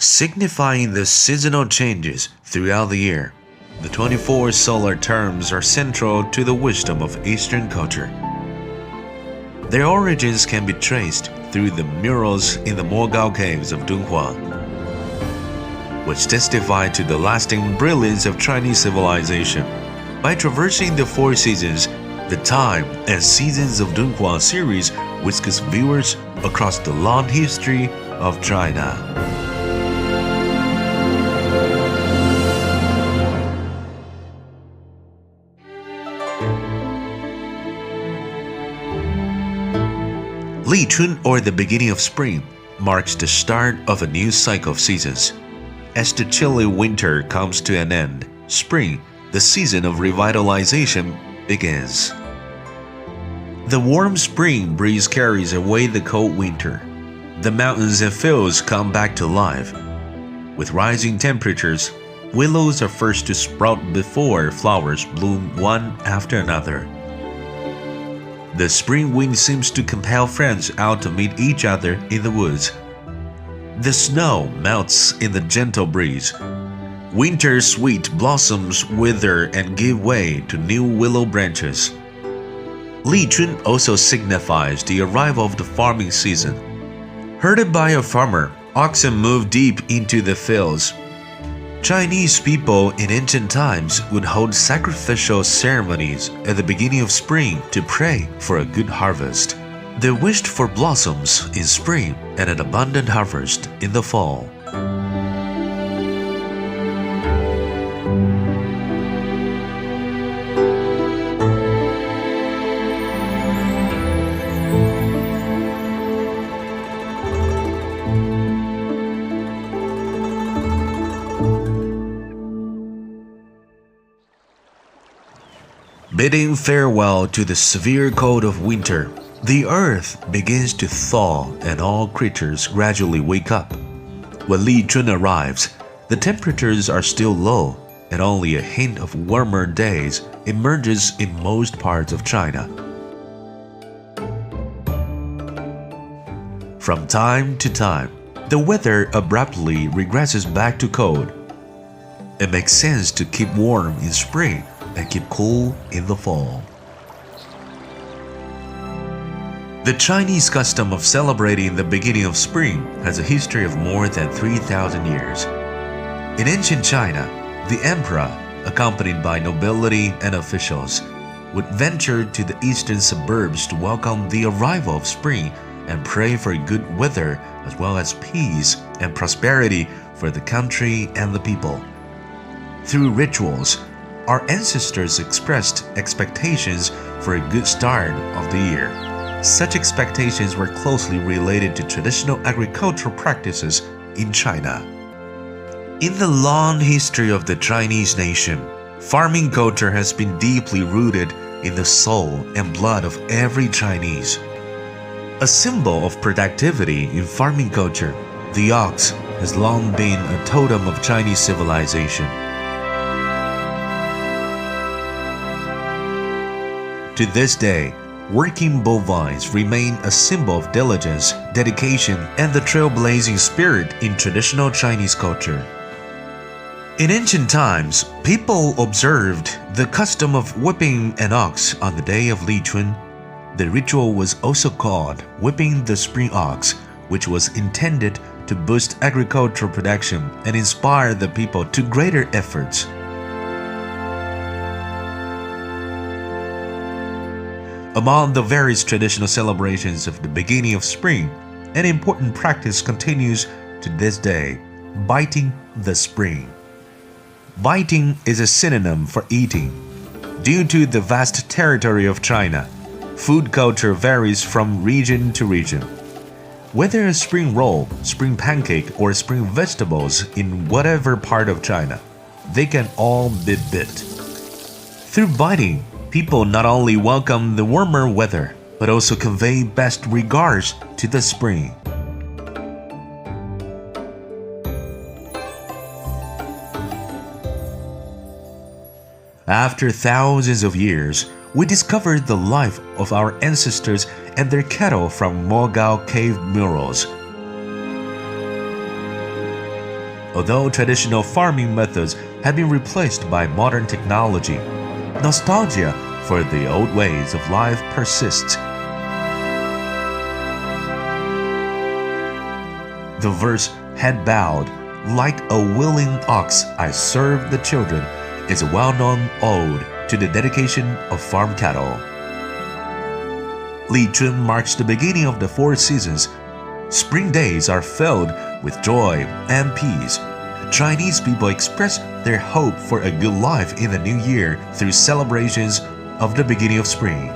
signifying the seasonal changes throughout the year. The 24 solar terms are central to the wisdom of Eastern culture. Their origins can be traced through the murals in the Mogao caves of Dunhuang, which testify to the lasting brilliance of Chinese civilization. By traversing the four seasons, the Time and Seasons of Dunhuang series whisks viewers across the long history of China. Lichun, or the beginning of spring, marks the start of a new cycle of seasons. As the chilly winter comes to an end, spring, the season of revitalization, begins. The warm spring breeze carries away the cold winter. The mountains and fields come back to life. With rising temperatures, willows are first to sprout before flowers bloom one after another. The spring wind seems to compel friends out to meet each other in the woods. The snow melts in the gentle breeze. Winter's sweet blossoms wither and give way to new willow branches. Lichun also signifies the arrival of the farming season. Herded by a farmer, oxen move deep into the fields. Chinese people in ancient times would hold sacrificial ceremonies at the beginning of spring to pray for a good harvest. They wished for blossoms in spring and an abundant harvest in the fall. Bidding farewell to the severe cold of winter, the earth begins to thaw and all creatures gradually wake up. When Lichun arrives, the temperatures are still low and only a hint of warmer days emerges in most parts of China. From time to time, the weather abruptly regresses back to cold. It makes sense to keep warm in spring and keep cool in the fall. The Chinese custom of celebrating the beginning of spring has a history of more than 3,000 years. In ancient China, the emperor, accompanied by nobility and officials, would venture to the eastern suburbs to welcome the arrival of spring and pray for good weather as well as peace and prosperity for the country and the people. Through rituals, our ancestors expressed expectations for a good start of the year. Such expectations were closely related to traditional agricultural practices in China. In the long history of the Chinese nation, farming culture has been deeply rooted in the soul and blood of every Chinese. A symbol of productivity in farming culture, the ox has long been a totem of Chinese civilization. To this day, working bovines remain a symbol of diligence, dedication, and the trailblazing spirit in traditional Chinese culture. In ancient times, people observed the custom of whipping an ox on the day of Lichun. The ritual was also called whipping the spring ox, which was intended to boost agricultural production and inspire the people to greater efforts. Among the various traditional celebrations of the beginning of spring, an important practice continues to this day: biting the spring. Biting is a synonym for eating. Due to the vast territory of China, food culture varies from region to region. Whether a spring roll, spring pancake, or spring vegetables in whatever part of China, they can all be bit. Through biting, people not only welcome the warmer weather, but also convey best regards to the spring. After thousands of years, we discovered the life of our ancestors and their cattle from Mogao cave murals. Although traditional farming methods have been replaced by modern technology, nostalgia for the old ways of life persists. The verse, "Head bowed, like a willing ox I serve the children," is a well-known ode to the dedication of farm cattle. Lichun marks the beginning of the 4 seasons. Spring days are filled with joy and peace. Chinese people express their hope for a good life in the new year through celebrations of the beginning of spring.